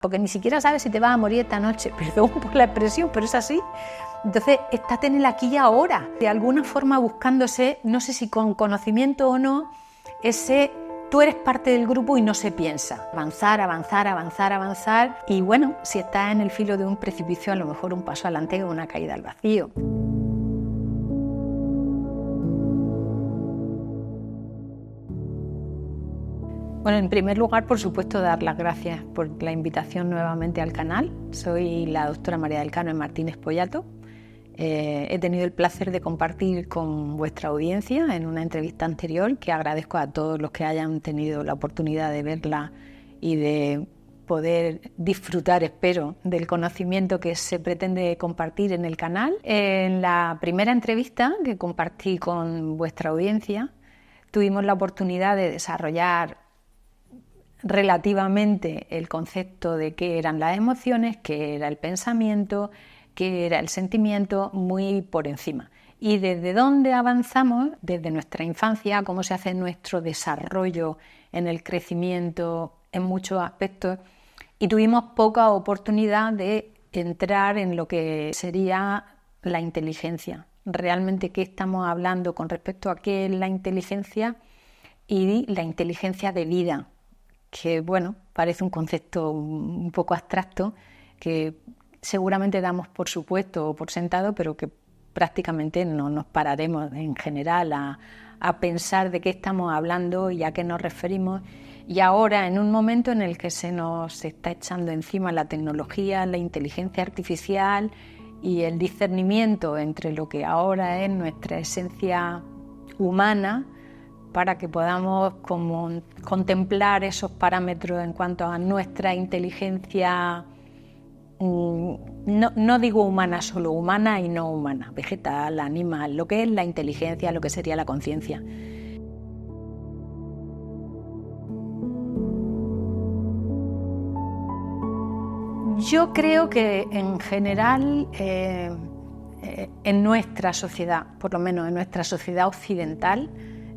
porque ni siquiera sabes si te vas a morir esta noche, perdón por la expresión, pero es así. Entonces, estate en el aquí y ahora, de alguna forma buscándose, no sé si con conocimiento o no, ese tú eres parte del grupo y no se piensa. Avanzar, avanzar, avanzar, avanzar, y bueno, si estás en el filo de un precipicio, a lo mejor un paso adelante o una caída al vacío. Bueno, en primer lugar, por supuesto, dar las gracias por la invitación nuevamente al canal. Soy la doctora María del Carmen Martínez Pollato. He tenido el placer de compartir con vuestra audiencia en una entrevista anterior, que agradezco a todos los que hayan tenido la oportunidad de verla y de poder disfrutar, espero, del conocimiento que se pretende compartir en el canal. En la primera entrevista que compartí con vuestra audiencia, tuvimos la oportunidad de desarrollar relativamente el concepto de qué eran las emociones, qué era el pensamiento, qué era el sentimiento, muy por encima. Y desde dónde avanzamos, desde nuestra infancia, cómo se hace nuestro desarrollo en el crecimiento en muchos aspectos, y tuvimos poca oportunidad de entrar en lo que sería la inteligencia. Realmente, ¿qué estamos hablando con respecto a qué es la inteligencia y la inteligencia de vida? Que bueno, parece un concepto un poco abstracto, que seguramente damos por supuesto o por sentado, pero que prácticamente no nos pararemos en general a pensar de qué estamos hablando y a qué nos referimos. Y ahora, en un momento en el que se nos está echando encima la tecnología, la inteligencia artificial y el discernimiento entre lo que ahora es nuestra esencia humana, para que podamos contemplar esos parámetros en cuanto a nuestra inteligencia, no digo humana solo, humana y no humana, vegetal, animal, lo que es la inteligencia, lo que sería la conciencia. Yo creo que en general en nuestra sociedad, por lo menos en nuestra sociedad occidental,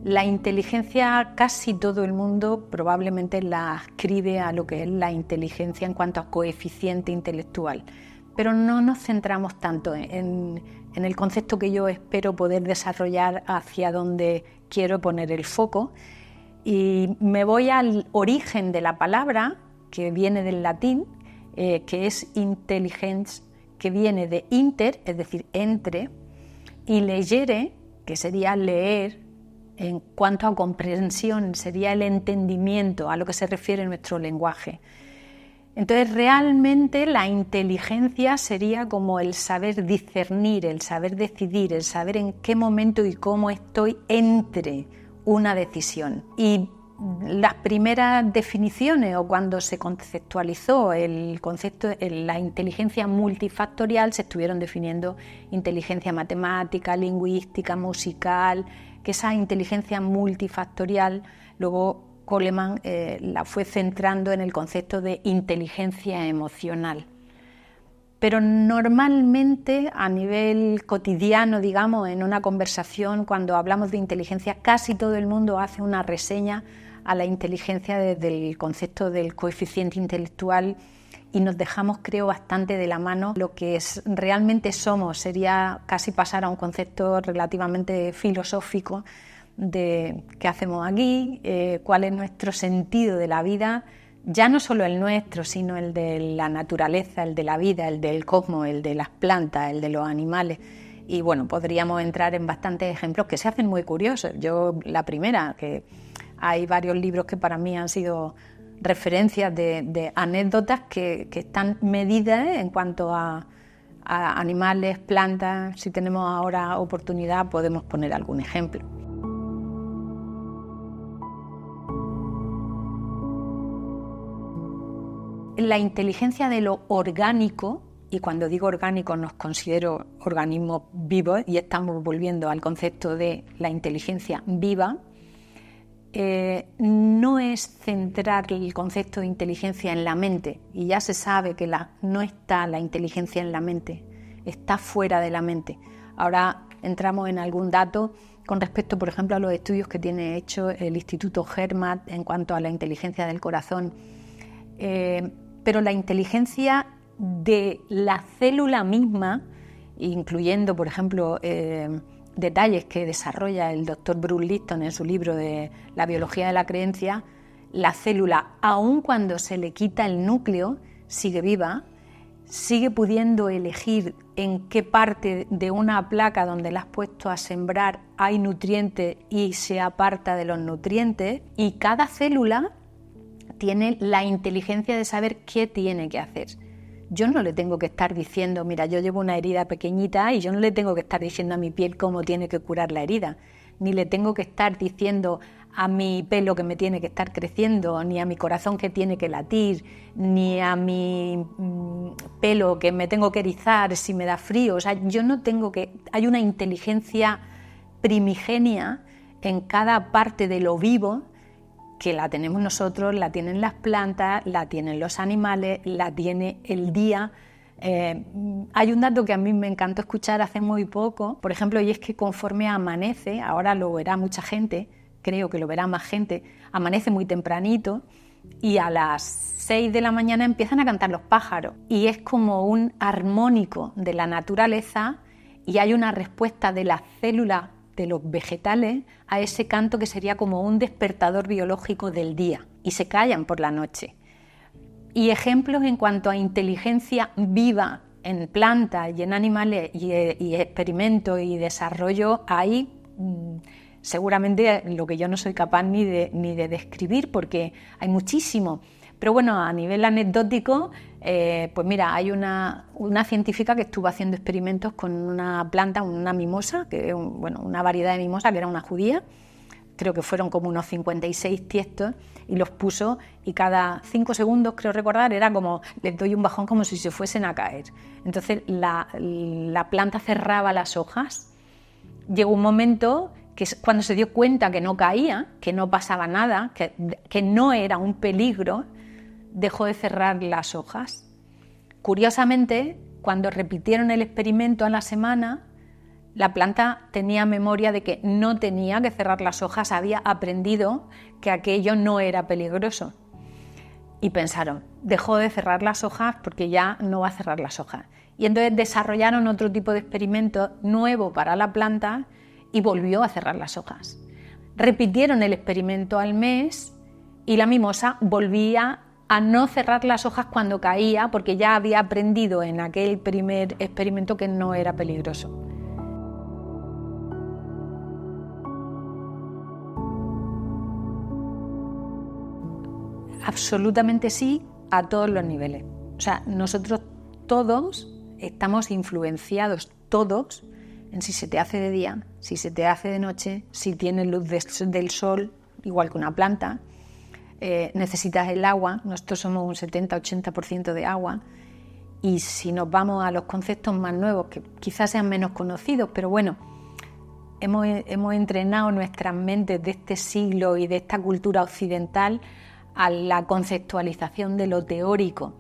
la inteligencia casi todo el mundo probablemente la ascribe a lo que es la inteligencia en cuanto a coeficiente intelectual, pero no nos centramos tanto en el concepto que yo espero poder desarrollar, hacia donde quiero poner el foco, y me voy al origen de la palabra, que viene del latín, que es intelligens, que viene de inter, es decir, entre, y legere, que sería leer. En cuanto a comprensión, sería el entendimiento, a lo que se refiere nuestro lenguaje. Entonces, realmente la inteligencia sería como el saber discernir, el saber decidir, el saber en qué momento y cómo estoy entre una decisión. Y las primeras definiciones, o cuando se conceptualizó el concepto de la inteligencia multifactorial, se estuvieron definiendo inteligencia matemática, lingüística, musical, que esa inteligencia multifactorial luego Coleman la fue centrando en el concepto de inteligencia emocional. Pero normalmente a nivel cotidiano, digamos, en una conversación, cuando hablamos de inteligencia, casi todo el mundo hace una reseña a la inteligencia desde el concepto del coeficiente intelectual, y nos dejamos, creo, bastante de la mano lo que realmente somos. Sería casi pasar a un concepto relativamente filosófico de qué hacemos aquí, cuál es nuestro sentido de la vida, ya no solo el nuestro, sino el de la naturaleza, el de la vida, el del cosmos, el de las plantas, el de los animales. Y bueno, podríamos entrar en bastantes ejemplos que se hacen muy curiosos. Yo, la primera, que hay varios libros que para mí han sido referencias de anécdotas que están medidas en cuanto a animales, plantas. Si tenemos ahora oportunidad, podemos poner algún ejemplo. La inteligencia de lo orgánico, y cuando digo orgánico nos considero organismos vivos, y estamos volviendo al concepto de la inteligencia viva, no es centrar el concepto de inteligencia en la mente, y ya se sabe que no está la inteligencia en la mente, está fuera de la mente. Ahora entramos en algún dato con respecto, por ejemplo, a los estudios que tiene hecho el Instituto Hermat en cuanto a la inteligencia del corazón. pero la inteligencia de la célula misma, incluyendo, por ejemplo, detalles que desarrolla el doctor Bruce Lipton en su libro de La biología de la creencia, la célula, aun cuando se le quita el núcleo, sigue viva, sigue pudiendo elegir en qué parte de una placa donde la has puesto a sembrar hay nutrientes y se aparta de los nutrientes, y cada célula tiene la inteligencia de saber qué tiene que hacer. Yo no le tengo que estar diciendo, mira, yo llevo una herida pequeñita y yo no le tengo que estar diciendo a mi piel cómo tiene que curar la herida, ni le tengo que estar diciendo a mi pelo que me tiene que estar creciendo, ni a mi corazón que tiene que latir, ni a mi pelo que me tengo que erizar si me da frío. O sea, yo no tengo que... Hay una inteligencia primigenia en cada parte de lo vivo que la tenemos nosotros, la tienen las plantas, la tienen los animales, la tiene el día. Hay un dato que a mí me encantó escuchar hace muy poco, por ejemplo, y es que conforme amanece, ahora lo verá mucha gente, creo que lo verá más gente, amanece muy tempranito y a las 6 de la mañana empiezan a cantar los pájaros y es como un armónico de la naturaleza y hay una respuesta de las células de los vegetales a ese canto que sería como un despertador biológico del día y se callan por la noche. Y ejemplos en cuanto a inteligencia viva en plantas y en animales y experimentos y desarrollo hay seguramente lo que yo no soy capaz ni de describir porque hay muchísimo. Pero bueno, a nivel anecdótico, pues mira, hay una científica que estuvo haciendo experimentos con una planta, una mimosa, una variedad de mimosa que era una judía, creo que fueron como unos 56 tiestos, y los puso y cada 5 segundos, creo recordar, era como, les doy un bajón como si se fuesen a caer. Entonces la planta cerraba las hojas. Llegó un momento que cuando se dio cuenta que no caía, que no pasaba nada, que no era un peligro, dejó de cerrar las hojas. Curiosamente, cuando repitieron el experimento a la semana, la planta tenía memoria de que no tenía que cerrar las hojas, había aprendido que aquello no era peligroso. Y pensaron, dejó de cerrar las hojas porque ya no va a cerrar las hojas. Y entonces desarrollaron otro tipo de experimento nuevo para la planta y volvió a cerrar las hojas. Repitieron el experimento al mes y la mimosa volvía a no cerrar las hojas cuando caía porque ya había aprendido en aquel primer experimento que no era peligroso. Absolutamente sí, a todos los niveles. O sea, nosotros todos estamos influenciados, todos, en si se te hace de día, si se te hace de noche, si tienes luz del sol, igual que una planta. Necesitas el agua, nosotros somos un 70-80% de agua, y si nos vamos a los conceptos más nuevos, que quizás sean menos conocidos, pero bueno, hemos entrenado nuestras mentes de este siglo y de esta cultura occidental a la conceptualización de lo teórico.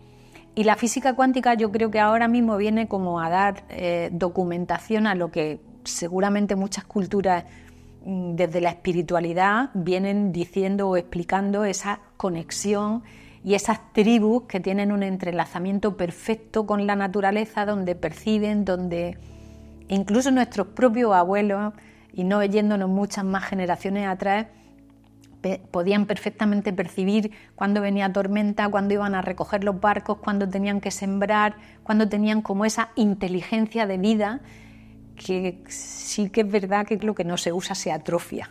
Y la física cuántica yo creo que ahora mismo viene como a dar documentación a lo que seguramente muchas culturas desde la espiritualidad vienen diciendo o explicando, esa conexión y esas tribus que tienen un entrelazamiento perfecto con la naturaleza, donde perciben, donde incluso nuestros propios abuelos, y no yéndonos muchas más generaciones atrás, podían perfectamente percibir cuando venía tormenta, cuando iban a recoger los barcos, cuando tenían que sembrar, cuando tenían como esa inteligencia de vida, que sí que es verdad que lo que no se usa se atrofia.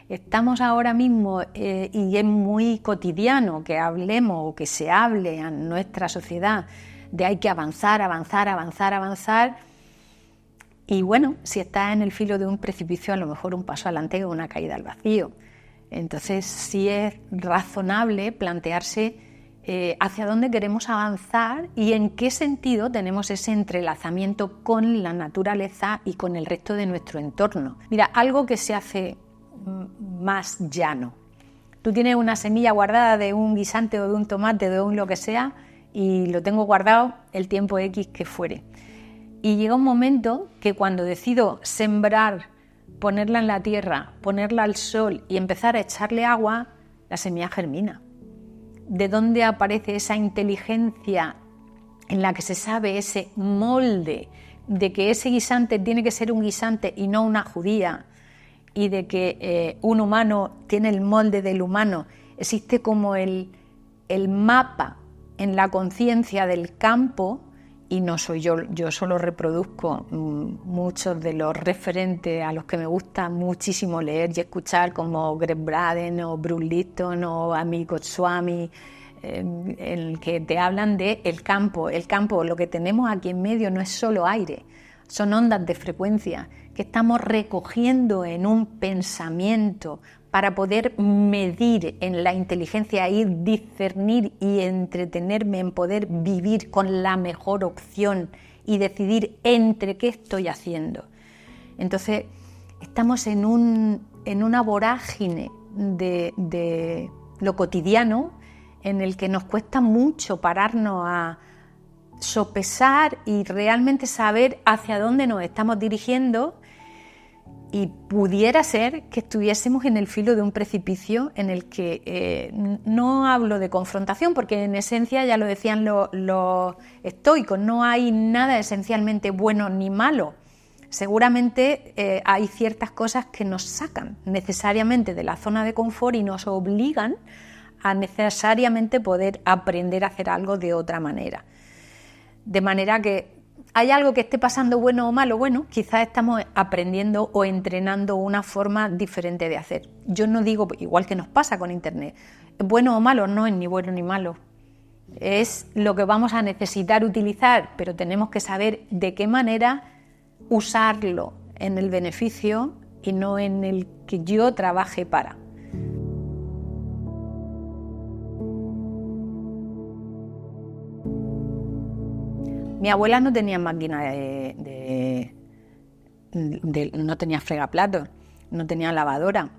Estamos ahora mismo, y es muy cotidiano que hablemos o que se hable en nuestra sociedad de hay que avanzar, avanzar, avanzar, avanzar, y bueno, si estás en el filo de un precipicio, a lo mejor un paso adelante o una caída al vacío. Entonces sí es razonable plantearse hacia dónde queremos avanzar y en qué sentido tenemos ese entrelazamiento con la naturaleza y con el resto de nuestro entorno. Mira, algo que se hace más llano. Tú tienes una semilla guardada de un guisante o de un tomate o de un lo que sea y lo tengo guardado el tiempo X que fuere. Y llega un momento que cuando decido sembrar, ponerla en la tierra, ponerla al sol y empezar a echarle agua, la semilla germina. de dónde aparece esa inteligencia en la que se sabe ese molde de que ese guisante tiene que ser un guisante y no una judía, y de que un humano tiene el molde del humano. Existe como el mapa en la conciencia del campo, y no soy yo solo reproduzco muchos de los referentes a los que me gusta muchísimo leer y escuchar, como Greg Braden o Bruce Lipton o Amit Goswami, en el que te hablan de el campo. El campo, lo que tenemos aquí en medio no es solo aire, son ondas de frecuencia que estamos recogiendo en un pensamiento para poder medir en la inteligencia, ir discernir y entretenerme en poder vivir con la mejor opción y decidir entre qué estoy haciendo. Entonces, estamos en una vorágine de lo cotidiano en el que nos cuesta mucho pararnos a sopesar y realmente saber hacia dónde nos estamos dirigiendo, y pudiera ser que estuviésemos en el filo de un precipicio en el que no hablo de confrontación, porque en esencia ya lo decían los estoicos, no hay nada esencialmente bueno ni malo. Seguramente hay ciertas cosas que nos sacan necesariamente de la zona de confort y nos obligan a necesariamente poder aprender a hacer algo de otra manera. De manera que hay algo que esté pasando bueno o malo, bueno, quizás estamos aprendiendo o entrenando una forma diferente de hacer. Yo no digo, igual que nos pasa con Internet, bueno o malo, no es ni bueno ni malo. Es lo que vamos a necesitar utilizar, pero tenemos que saber de qué manera usarlo en el beneficio y no en el que yo trabaje para. Mi abuela no tenía máquina no tenía fregaplatos, no tenía lavadora.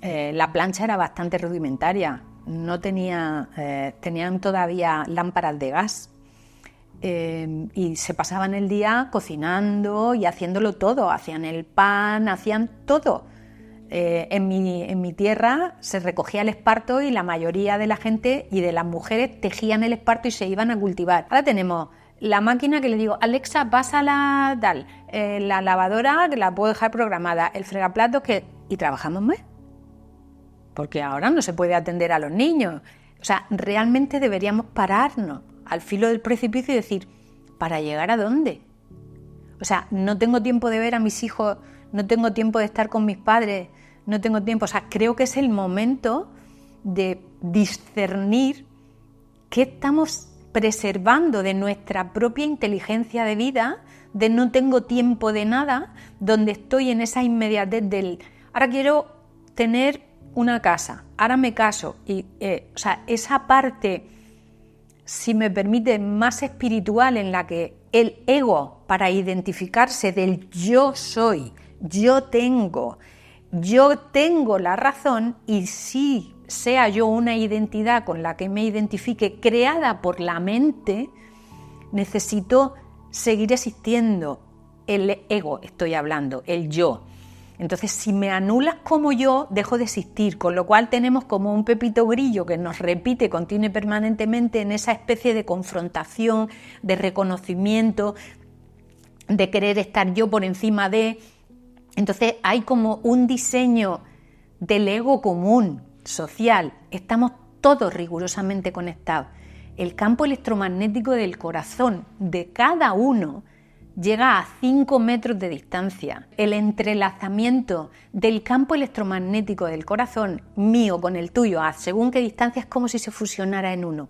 La plancha era bastante rudimentaria, no tenía, tenían todavía lámparas de gas. Y se pasaban el día cocinando y haciéndolo todo, hacían el pan, hacían todo. En mi tierra se recogía el esparto y la mayoría de la gente y de las mujeres tejían el esparto y se iban a cultivar. Ahora tenemos la máquina que le digo, Alexa, pásala tal, la lavadora que la puedo dejar programada, el fregaplatos y trabajamos más. Porque ahora no se puede atender a los niños. O sea, realmente deberíamos pararnos al filo del precipicio y decir, ¿para llegar a dónde? O sea, no tengo tiempo de ver a mis hijos, no tengo tiempo de estar con mis padres, no tengo tiempo. O sea, creo que es el momento de discernir qué estamos preservando de nuestra propia inteligencia de vida, de no tengo tiempo de nada, donde estoy en esa inmediatez del ahora quiero tener una casa, ahora me caso, y o sea, esa parte, si me permite, más espiritual, en la que el ego, para identificarse del yo soy, yo tengo la razón, y si sea yo una identidad con la que me identifique creada por la mente, necesito seguir existiendo. El ego, estoy hablando, el yo. Entonces, si me anulas como yo, dejo de existir, con lo cual tenemos como un pepito grillo que nos repite continua y permanentemente en esa especie de confrontación, de reconocimiento, de querer estar yo por encima de. Entonces, hay como un diseño del ego común, social. Estamos todos rigurosamente conectados. El campo electromagnético del corazón de cada uno llega a 5 metros de distancia. El entrelazamiento del campo electromagnético del corazón mío con el tuyo a según qué distancia es como si se fusionara en uno.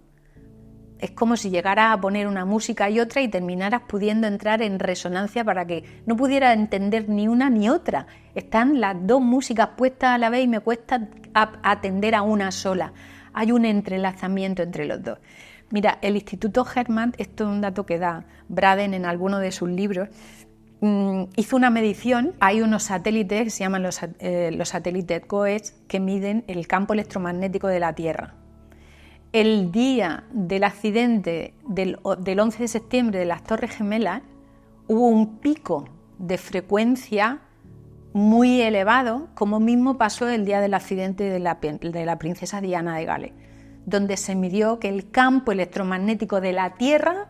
Es como si llegaras a poner una música y otra y terminaras pudiendo entrar en resonancia para que no pudiera entender ni una ni otra. Están las dos músicas puestas a la vez y me cuesta atender a una sola. Hay un entrelazamiento entre los dos. Mira, el Instituto Hermann, esto es un dato que da Braden en alguno de sus libros, hizo una medición. Hay unos satélites que se llaman los satélites COES que miden el campo electromagnético de la Tierra. El día del accidente del 11 de septiembre de las Torres Gemelas hubo un pico de frecuencia muy elevado, como mismo pasó el día del accidente de la princesa Diana de Gales. donde se midió que el campo electromagnético de la Tierra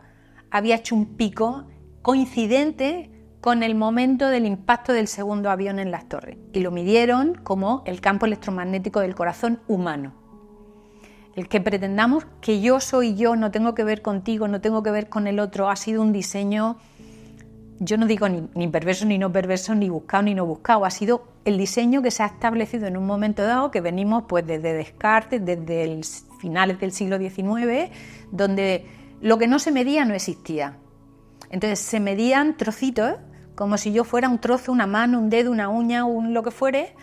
había hecho un pico coincidente con el momento del impacto del segundo avión en las torres. Y lo midieron como el campo electromagnético del corazón humano. El que pretendamos que yo soy yo, no tengo que ver contigo, no tengo que ver con el otro, ha sido un diseño, yo no digo ni perverso ni no perverso, ni buscado ni no buscado, ha sido el diseño que se ha establecido en un momento dado, que venimos pues desde Descartes, desde finales del siglo XIX, donde lo que no se medía no existía. Entonces se medían trocitos, como si yo fuera un trozo, una mano, un dedo, una uña, lo que fuere,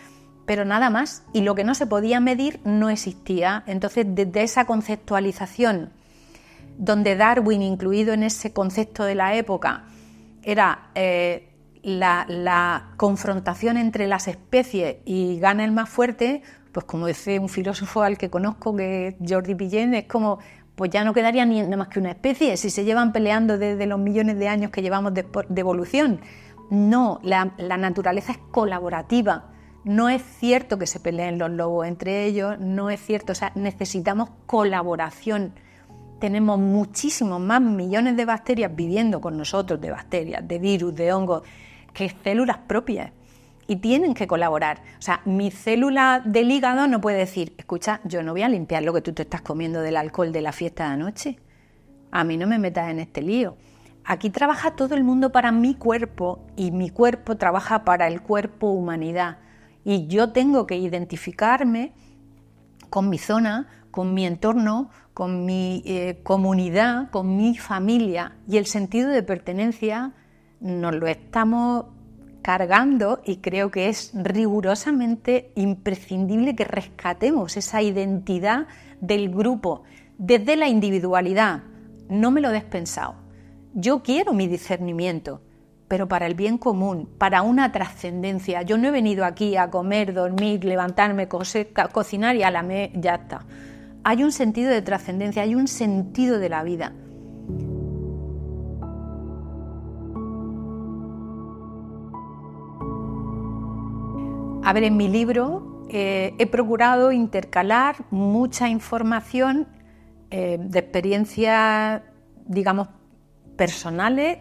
pero nada más, y lo que no se podía medir no existía. Entonces, desde esa conceptualización, donde Darwin, incluido en ese concepto de la época, era la confrontación entre las especies y gana el más fuerte, pues como dice un filósofo al que conozco, que es Jordi Pillén, es como, pues ya no quedaría ni nada más que una especie, si se llevan peleando desde los millones de años que llevamos de evolución. No, la naturaleza es colaborativa. No es cierto que se peleen los lobos entre ellos, no es cierto, o sea, necesitamos colaboración. Tenemos muchísimos más millones de bacterias viviendo con nosotros, de bacterias, de virus, de hongos, que células propias, y tienen que colaborar. O sea, mi célula del hígado no puede decir, escucha, yo no voy a limpiar lo que tú te estás comiendo del alcohol de la fiesta de anoche, a mí no me metas en este lío. Aquí trabaja todo el mundo para mi cuerpo y mi cuerpo trabaja para el cuerpo humanidad. Y yo tengo que identificarme con mi zona, con mi entorno, con mi comunidad, con mi familia. Y el sentido de pertenencia nos lo estamos cargando y creo que es rigurosamente imprescindible que rescatemos esa identidad del grupo desde la individualidad. No me lo des pensado. Yo quiero mi discernimiento, pero para el bien común, para una trascendencia. Yo no he venido aquí a comer, dormir, levantarme, cocinar y ya está. Hay un sentido de trascendencia, hay un sentido de la vida. A ver, en mi libro he procurado intercalar mucha información de experiencias, digamos, personales,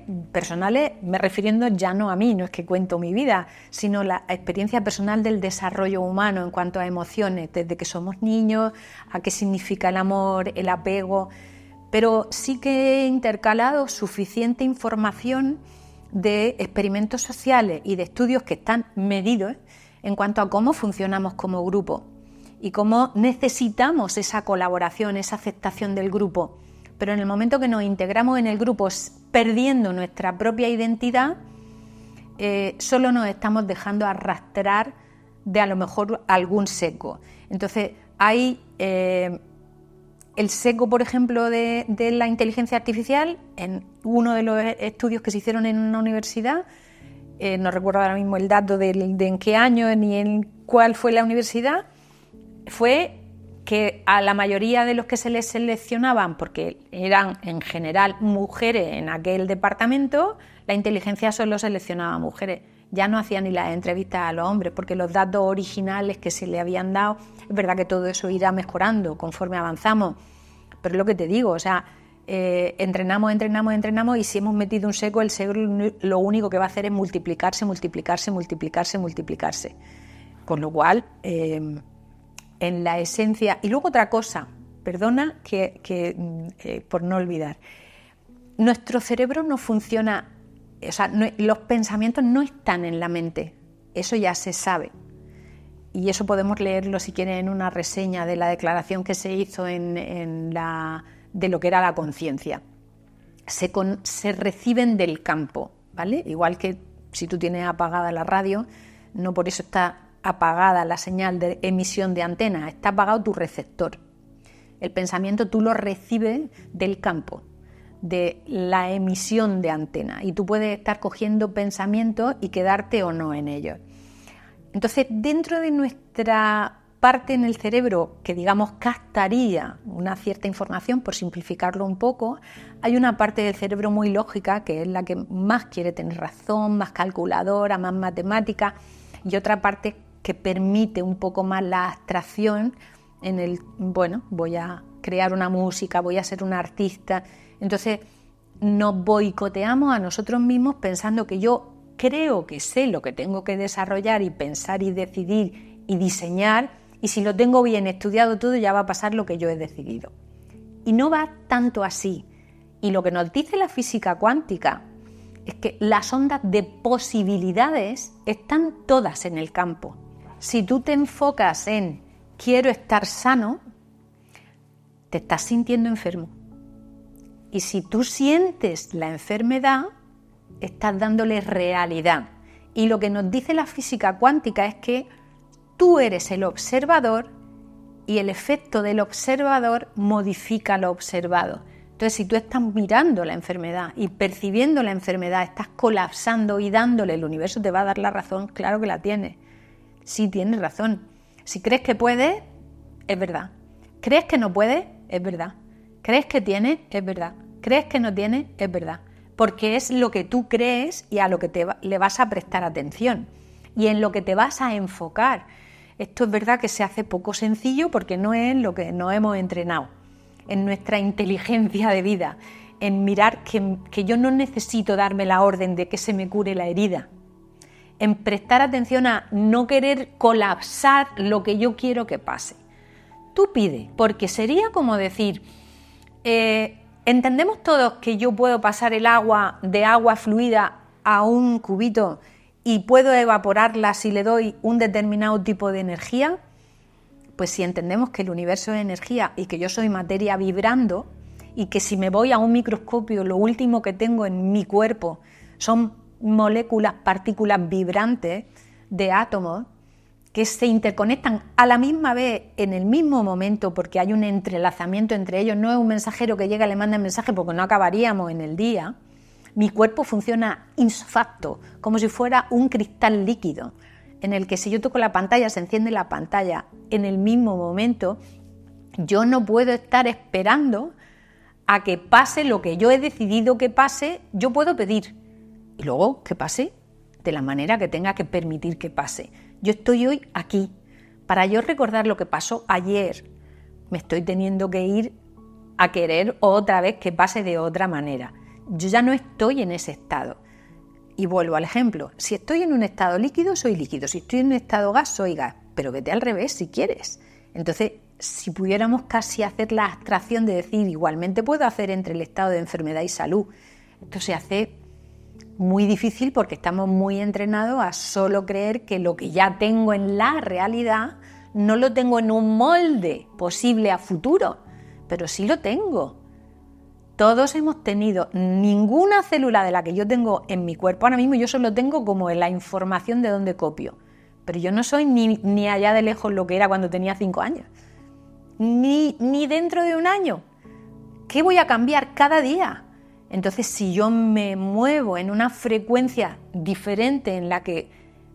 me refiriendo ya no a mí, no es que cuento mi vida, sino la experiencia personal del desarrollo humano en cuanto a emociones, desde que somos niños, a qué significa el amor, el apego, pero sí que he intercalado suficiente información de experimentos sociales y de estudios que están medidos en cuanto a cómo funcionamos como grupo y cómo necesitamos esa colaboración, esa aceptación del grupo. Pero en el momento que nos integramos en el grupo perdiendo nuestra propia identidad, solo nos estamos dejando arrastrar de a lo mejor algún sesgo. Entonces hay el sesgo, por ejemplo, de la inteligencia artificial. En uno de los estudios que se hicieron en una universidad, no recuerdo ahora mismo el dato de en qué año ni en cuál fue la universidad, fue que a la mayoría de los que se les seleccionaban, porque eran en general mujeres en aquel departamento, la inteligencia solo seleccionaba mujeres. Ya no hacían ni las entrevistas a los hombres, porque los datos originales que se le habían dado, es verdad que todo eso irá mejorando conforme avanzamos, pero es lo que te digo, o sea, entrenamos y si hemos metido un seco, el seco lo único que va a hacer es multiplicarse. Con lo cual, en la esencia. Y luego otra cosa, perdona que por no olvidar, nuestro cerebro no funciona, o sea, los pensamientos no están en la mente, eso ya se sabe. Y eso podemos leerlo si quieren en una reseña de la declaración que se hizo de lo que era la conciencia. Se reciben del campo, ¿vale? Igual que si tú tienes apagada la radio, no por eso está apagada la señal de emisión de antena, está apagado tu receptor. El pensamiento tú lo recibes del campo, de la emisión de antena, y tú puedes estar cogiendo pensamientos y quedarte o no en ellos. Entonces, dentro de nuestra parte en el cerebro que, digamos, captaría una cierta información, por simplificarlo un poco, hay una parte del cerebro muy lógica, que es la que más quiere tener razón, más calculadora, más matemática, y otra parte que permite un poco más la abstracción en el, bueno, voy a crear una música, voy a ser una artista. Entonces nos boicoteamos a nosotros mismos pensando que yo creo que sé lo que tengo que desarrollar y pensar y decidir y diseñar, y si lo tengo bien estudiado todo ya va a pasar lo que yo he decidido. Y no va tanto así. Y lo que nos dice la física cuántica es que las ondas de posibilidades están todas en el campo. Si tú te enfocas en quiero estar sano, te estás sintiendo enfermo. Y si tú sientes la enfermedad, estás dándole realidad. Y lo que nos dice la física cuántica es que tú eres el observador y el efecto del observador modifica lo observado. Entonces, si tú estás mirando la enfermedad y percibiendo la enfermedad, estás colapsando y dándole, el universo te va a dar la razón, claro que la tiene. Sí, tienes razón. Si crees que puedes, es verdad. ¿Crees que no puedes? Es verdad. ¿Crees que tienes? Es verdad. ¿Crees que no tienes? Es verdad. Porque es lo que tú crees y a lo que le vas a prestar atención y en lo que te vas a enfocar. Esto es verdad que se hace poco sencillo porque no es lo que nos hemos entrenado, en nuestra inteligencia de vida, en mirar que yo no necesito darme la orden de que se me cure la herida, en prestar atención a no querer colapsar lo que yo quiero que pase. Tú pide, porque sería como decir, entendemos todos que yo puedo pasar el agua de agua fluida a un cubito y puedo evaporarla si le doy un determinado tipo de energía. Pues si entendemos que el universo es energía y que yo soy materia vibrando y que si me voy a un microscopio lo último que tengo en mi cuerpo son moléculas, partículas vibrantes de átomos que se interconectan a la misma vez en el mismo momento porque hay un entrelazamiento entre ellos, no es un mensajero que llega y le manda el mensaje porque no acabaríamos en el día. Mi cuerpo funciona ipso facto, como si fuera un cristal líquido, en el que si yo toco la pantalla se enciende la pantalla en el mismo momento. Yo no puedo estar esperando a que pase lo que yo he decidido que pase. Yo puedo pedir y luego que pase de la manera que tenga que permitir que pase. Yo estoy hoy aquí. Para yo recordar lo que pasó ayer, me estoy teniendo que ir a querer otra vez que pase de otra manera. Yo ya no estoy en ese estado. Y vuelvo al ejemplo, si estoy en un estado líquido, soy líquido, si estoy en un estado gas, soy gas, pero vete al revés si quieres. Entonces, si pudiéramos casi hacer la abstracción de decir, igualmente puedo hacer entre el estado de enfermedad y salud, esto se hace muy difícil porque estamos muy entrenados a solo creer que lo que ya tengo en la realidad no lo tengo en un molde posible a futuro, pero sí lo tengo. Todos hemos tenido, ninguna célula de la que yo tengo en mi cuerpo ahora mismo, yo solo tengo como la información de dónde copio. Pero yo no soy ni allá de lejos lo que era cuando tenía 5 años, ni dentro de un año. ¿Qué voy a cambiar cada día? Entonces, si yo me muevo en una frecuencia diferente en la que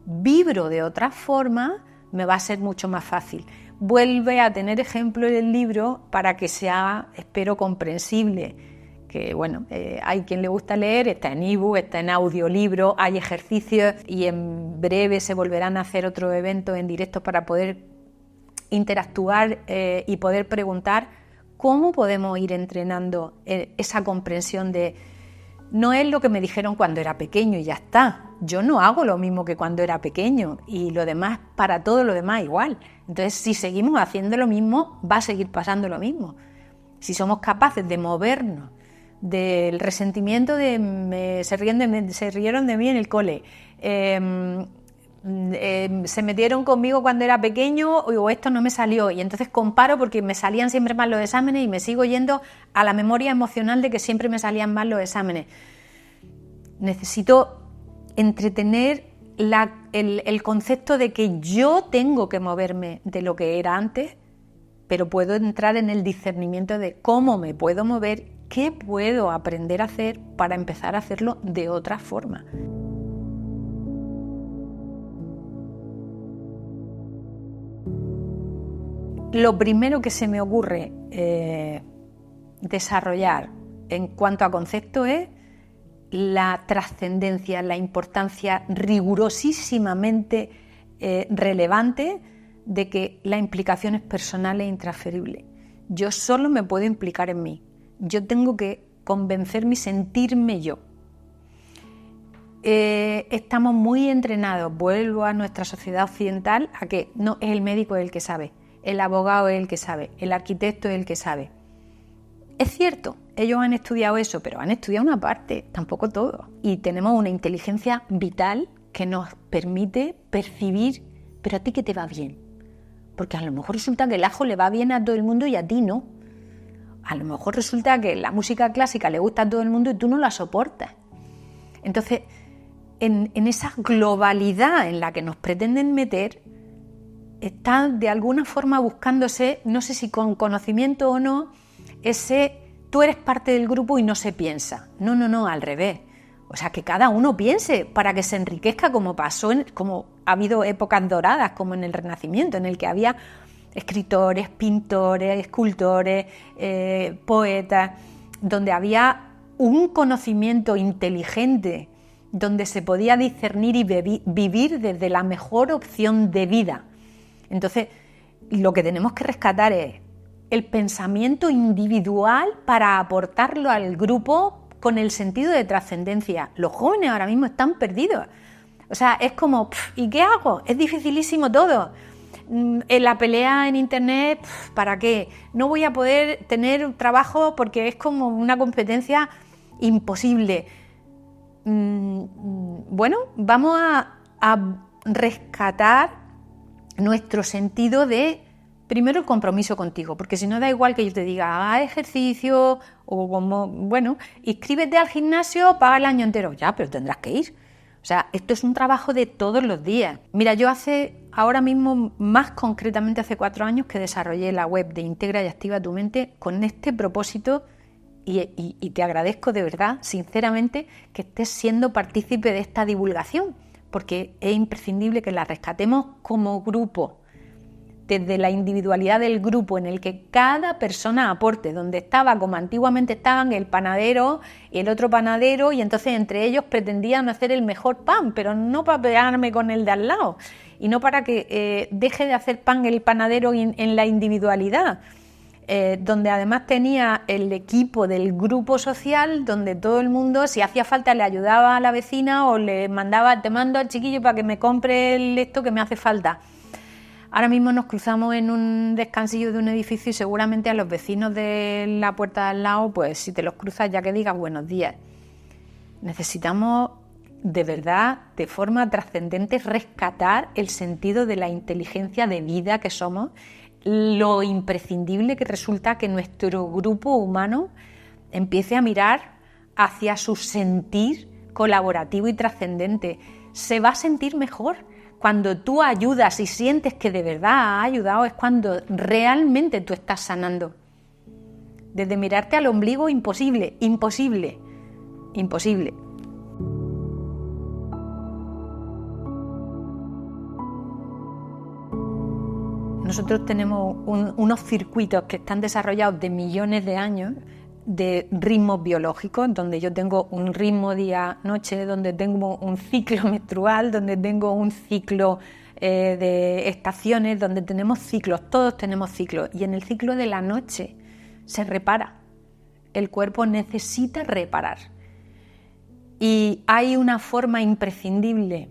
vibro de otra forma, me va a ser mucho más fácil. Vuelve a tener ejemplo en el libro para que sea, espero, comprensible. Que bueno, hay quien le gusta leer, está en ebook, está en audiolibro, hay ejercicios y en breve se volverán a hacer otros eventos en directo para poder interactuar y poder preguntar cómo podemos ir entrenando esa comprensión de no es lo que me dijeron cuando era pequeño y ya está. Yo no hago lo mismo que cuando era pequeño y lo demás, para todo lo demás igual. Entonces, si seguimos haciendo lo mismo, va a seguir pasando lo mismo. Si somos capaces de movernos del resentimiento de se rieron de mí en el cole, se metieron conmigo cuando era pequeño o esto no me salió y entonces comparo porque me salían siempre mal los exámenes y me sigo yendo a la memoria emocional de que siempre me salían mal los exámenes. Necesito entretener el concepto de que yo tengo que moverme de lo que era antes, pero puedo entrar en el discernimiento de cómo me puedo mover, qué puedo aprender a hacer para empezar a hacerlo de otra forma. Lo primero que se me ocurre desarrollar en cuanto a concepto es la trascendencia, la importancia rigurosísimamente relevante de que la implicación es personal e intransferible. Yo solo me puedo implicar en mí. Yo tengo que convencerme y sentirme yo. Estamos muy entrenados, vuelvo a nuestra sociedad occidental, a que no es el médico el que sabe, el abogado es el que sabe, el arquitecto es el que sabe. Es cierto, ellos han estudiado eso, pero han estudiado una parte, tampoco todo. Y tenemos una inteligencia vital que nos permite percibir, pero a ti que te va bien. Porque a lo mejor resulta que el ajo le va bien a todo el mundo y a ti no. A lo mejor resulta que la música clásica le gusta a todo el mundo y tú no la soportas. Entonces, en esa globalidad en la que nos pretenden meter, está de alguna forma buscándose, no sé si con conocimiento o no, ese tú eres parte del grupo y no se piensa. No, al revés. O sea, que cada uno piense para que se enriquezca, como pasó, como ha habido épocas doradas, como en el Renacimiento, en el que había escritores, pintores, escultores, poetas, donde había un conocimiento inteligente, donde se podía discernir y vivir desde la mejor opción de vida. Entonces, lo que tenemos que rescatar es el pensamiento individual para aportarlo al grupo con el sentido de trascendencia. Los jóvenes ahora mismo están perdidos. O sea, es como, ¿y qué hago? Es dificilísimo todo. En la pelea en internet, ¿para qué? No voy a poder tener un trabajo porque es como una competencia imposible. Bueno, vamos a rescatar nuestro sentido de, primero, el compromiso contigo, porque si no da igual que yo te diga, haz ejercicio, o como, bueno, inscríbete al gimnasio, paga el año entero, ya, pero tendrás que ir. O sea, esto es un trabajo de todos los días. Mira, yo ahora mismo, más concretamente hace 4 años, que desarrollé la web de Integra y Activa tu Mente con este propósito. Y te agradezco de verdad, sinceramente, que estés siendo partícipe de esta divulgación, porque es imprescindible que la rescatemos como grupo, desde la individualidad del grupo en el que cada persona aporte, donde estaba, como antiguamente estaban, el panadero y el otro panadero, y entonces entre ellos pretendían hacer el mejor pan, pero no para pegarme con el de al lado, y no para que deje de hacer pan el panadero en la individualidad. Donde además tenía el equipo del grupo social, donde todo el mundo, si hacía falta, le ayudaba a la vecina o le mandaba, te mando al chiquillo para que me compre esto que me hace falta. Ahora mismo nos cruzamos en un descansillo de un edificio y seguramente a los vecinos de la puerta de al lado, pues si te los cruzas ya que digas buenos días. Necesitamos de verdad, de forma trascendente, rescatar el sentido de la inteligencia de vida que somos, lo imprescindible que resulta que nuestro grupo humano empiece a mirar hacia su sentir colaborativo y trascendente. Se va a sentir mejor. Cuando tú ayudas y sientes que de verdad has ayudado, es cuando realmente tú estás sanando. Desde mirarte al ombligo, imposible. Nosotros tenemos unos circuitos que están desarrollados de millones de años de ritmos biológicos, donde yo tengo un ritmo día-noche, donde tengo un ciclo menstrual, donde tengo un ciclo de estaciones, donde tenemos ciclos, todos tenemos ciclos. Y en el ciclo de la noche se repara. El cuerpo necesita reparar. Y hay una forma imprescindible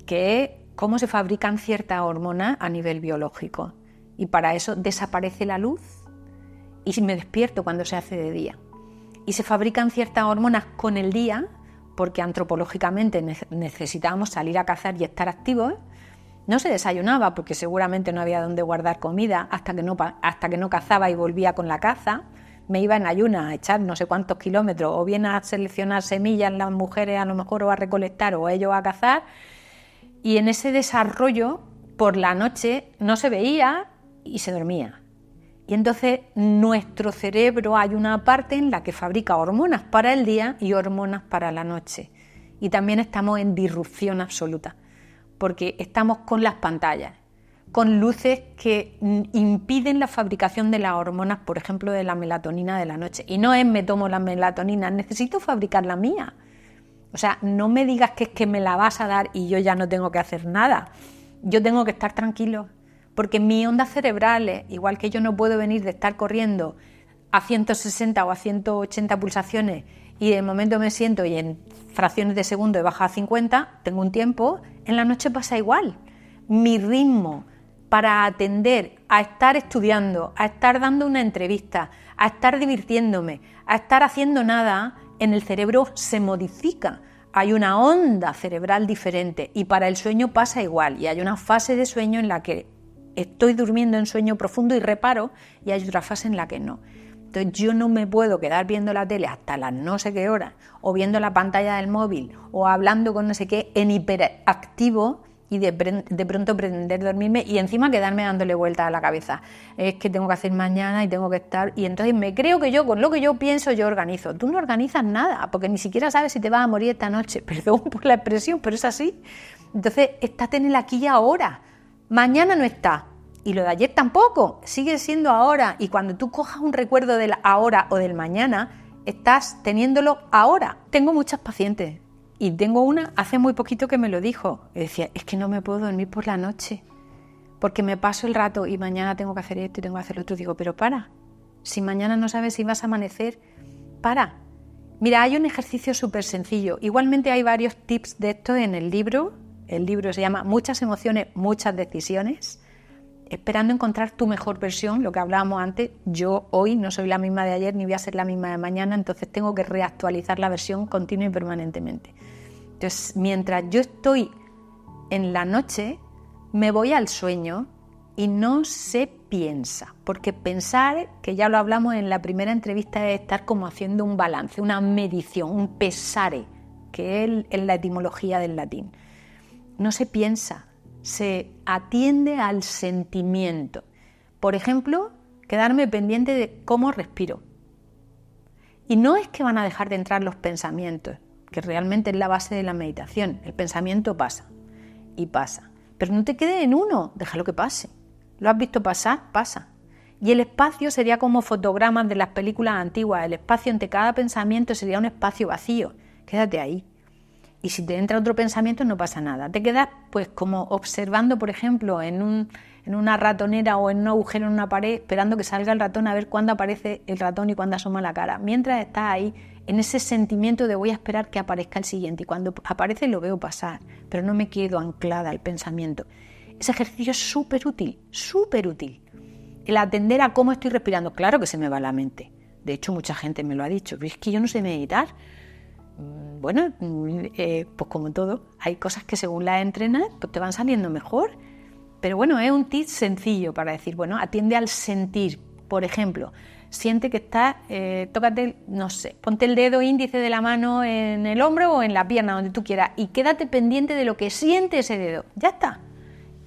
que es cómo se fabrican ciertas hormonas a nivel biológico. Y para eso desaparece la luz y me despierto cuando se hace de día. Y se fabrican ciertas hormonas con el día, porque antropológicamente necesitábamos salir a cazar y estar activos. No se desayunaba porque seguramente no había dónde guardar comida hasta que no cazaba y volvía con la caza. Me iba en ayunas a echar no sé cuántos kilómetros, o bien a seleccionar semillas las mujeres a lo mejor, o a recolectar, o ellos a cazar. Y en ese desarrollo, por la noche, no se veía y se dormía. Y entonces nuestro cerebro, hay una parte en la que fabrica hormonas para el día y hormonas para la noche. Y también estamos en disrupción absoluta, porque estamos con las pantallas, con luces que impiden la fabricación de las hormonas, por ejemplo, de la melatonina de la noche. Y no es me tomo la melatonina, necesito fabricar la mía. O sea, no me digas que es que me la vas a dar y yo ya no tengo que hacer nada. Yo tengo que estar tranquilo, porque mis ondas cerebrales, igual que yo no puedo venir de estar corriendo a 160 o a 180 pulsaciones y de momento me siento y en fracciones de segundo he bajado a 50, tengo un tiempo, en la noche pasa igual. Mi ritmo para atender a estar estudiando, a estar dando una entrevista, a estar divirtiéndome, a estar haciendo nada, en el cerebro se modifica. Hay una onda cerebral diferente y para el sueño pasa igual. Y hay una fase de sueño en la que estoy durmiendo en sueño profundo y reparo, y hay otra fase en la que no. Entonces yo no me puedo quedar viendo la tele hasta las no sé qué hora, o viendo la pantalla del móvil, o hablando con no sé qué, en hiperactivo, y de pronto pretender dormirme y encima quedarme dándole vueltas a la cabeza. Es que tengo que hacer mañana y tengo que estar... Y entonces me creo que yo, con lo que yo pienso, yo organizo. Tú no organizas nada, porque ni siquiera sabes si te vas a morir esta noche. Perdón por la expresión, pero es así. Entonces, estate en el aquí y ahora. Mañana no está. Y lo de ayer tampoco. Sigue siendo ahora. Y cuando tú cojas un recuerdo del ahora o del mañana, estás teniéndolo ahora. Tengo muchas pacientes. Y tengo una, hace muy poquito que me lo dijo, y decía, es que no me puedo dormir por la noche, porque me paso el rato y mañana tengo que hacer esto y tengo que hacer lo otro. Digo, pero para, si mañana no sabes si vas a amanecer, para. Mira, hay un ejercicio súper sencillo, igualmente hay varios tips de esto en el libro se llama Muchas emociones, muchas decisiones, esperando encontrar tu mejor versión, lo que hablábamos antes. Yo hoy no soy la misma de ayer ni voy a ser la misma de mañana, entonces tengo que reactualizar la versión continua y permanentemente. Entonces, mientras yo estoy en la noche, me voy al sueño y no se piensa, porque pensar, que ya lo hablamos en la primera entrevista, es estar como haciendo un balance, una medición, un pesare, que es la etimología del latín. No se piensa, se atiende al sentimiento. Por ejemplo, quedarme pendiente de cómo respiro. Y no es que van a dejar de entrar los pensamientos, que realmente es la base de la meditación. El pensamiento pasa y pasa. Pero no te quedes en uno, déjalo que pase. ¿Lo has visto pasar? Pasa. Y el espacio sería como fotogramas de las películas antiguas. El espacio entre cada pensamiento sería un espacio vacío. Quédate ahí. Y si te entra otro pensamiento no pasa nada. Te quedas pues como observando, por ejemplo, en una ratonera o en un agujero en una pared, esperando que salga el ratón a ver cuándo aparece el ratón y cuándo asoma la cara. Mientras estás ahí, en ese sentimiento de voy a esperar que aparezca el siguiente. Y cuando aparece lo veo pasar, pero no me quedo anclada al pensamiento. Ese ejercicio es súper útil, súper útil. El atender a cómo estoy respirando. Claro que se me va la mente. De hecho, mucha gente me lo ha dicho. Pero es que yo no sé meditar. Bueno, pues como todo, hay cosas que según las entrenas pues te van saliendo mejor. Pero bueno, es un tip sencillo para decir, bueno, atiende al sentir. Por ejemplo, siente que estás, tócate, no sé, ponte el dedo índice de la mano en el hombro o en la pierna, donde tú quieras, y quédate pendiente de lo que siente ese dedo. Ya está.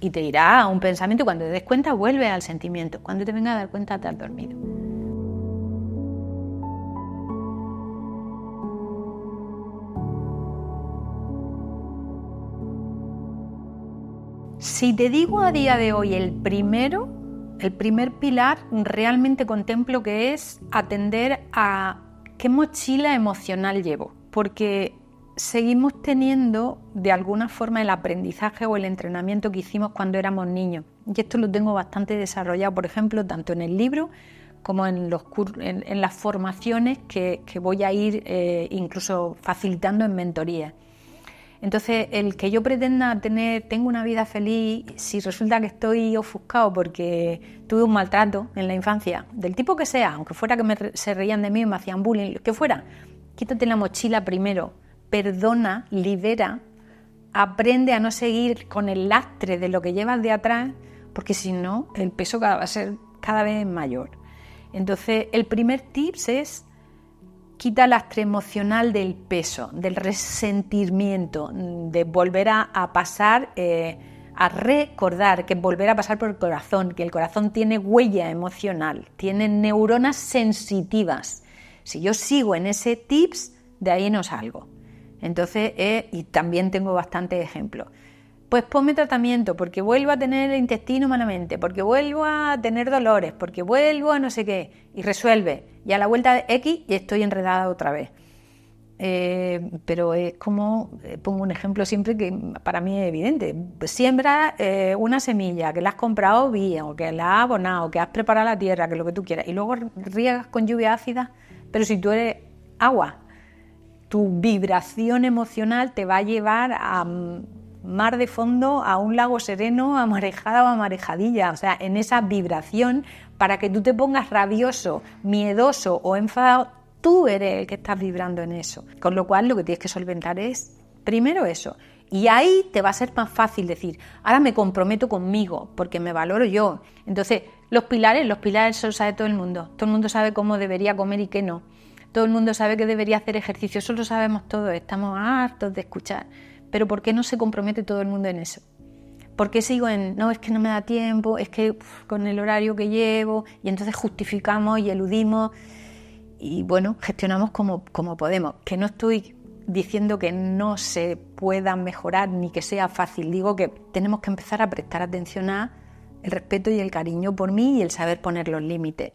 Y te irá a un pensamiento, y cuando te des cuenta, vuelve al sentimiento. Cuando te venga a dar cuenta, te has dormido. Si te digo a día de hoy el primer pilar, realmente contemplo que es atender a qué mochila emocional llevo, porque seguimos teniendo de alguna forma el aprendizaje o el entrenamiento que hicimos cuando éramos niños. Y esto lo tengo bastante desarrollado, por ejemplo, tanto en el libro como en las formaciones que voy a ir incluso facilitando en mentorías. Entonces, el que yo pretenda tengo una vida feliz, si resulta que estoy ofuscado porque tuve un maltrato en la infancia, del tipo que sea, aunque fuera que se reían de mí y me hacían bullying, lo que fuera, quítate la mochila primero, perdona, libera, aprende a no seguir con el lastre de lo que llevas de atrás, porque si no, el peso va a ser cada vez mayor. Entonces, el primer tips es: quita el lastre emocional del peso, del resentimiento, de volver a pasar, a recordar, que volver a pasar por el corazón, que el corazón tiene huella emocional, tiene neuronas sensitivas. Si yo sigo en ese tips, de ahí no salgo. Entonces, y también tengo bastantes ejemplos. Pues ponme tratamiento porque vuelvo a tener el intestino malamente, porque vuelvo a tener dolores, porque vuelvo a no sé qué, y resuelve. Y a la vuelta de X y estoy enredada otra vez. pero es como, pongo un ejemplo siempre que para mí es evidente. Siembras una semilla que la has comprado bien, o que la has abonado, que has preparado la tierra, que lo que tú quieras, y luego riegas con lluvia ácida, pero si tú eres agua, tu vibración emocional te va a llevar a mar de fondo, a un lago sereno, a marejada o a marejadilla, o sea, en esa vibración, para que tú te pongas rabioso, miedoso o enfadado, tú eres el que estás vibrando en eso. Con lo cual lo que tienes que solventar es primero eso. Y ahí te va a ser más fácil decir, ahora me comprometo conmigo porque me valoro yo. Entonces, los pilares eso lo sabe todo el mundo. Todo el mundo sabe cómo debería comer y qué no. Todo el mundo sabe que debería hacer ejercicio. Eso lo sabemos todos. Estamos hartos de escuchar. Pero ¿por qué no se compromete todo el mundo en eso? ¿Por qué sigo en, no, es que no me da tiempo, es que con el horario que llevo, y entonces justificamos y eludimos? Y bueno, gestionamos como podemos, que no estoy diciendo que no se pueda mejorar ni que sea fácil, digo que tenemos que empezar a prestar atención a el respeto y el cariño por mí y el saber poner los límites.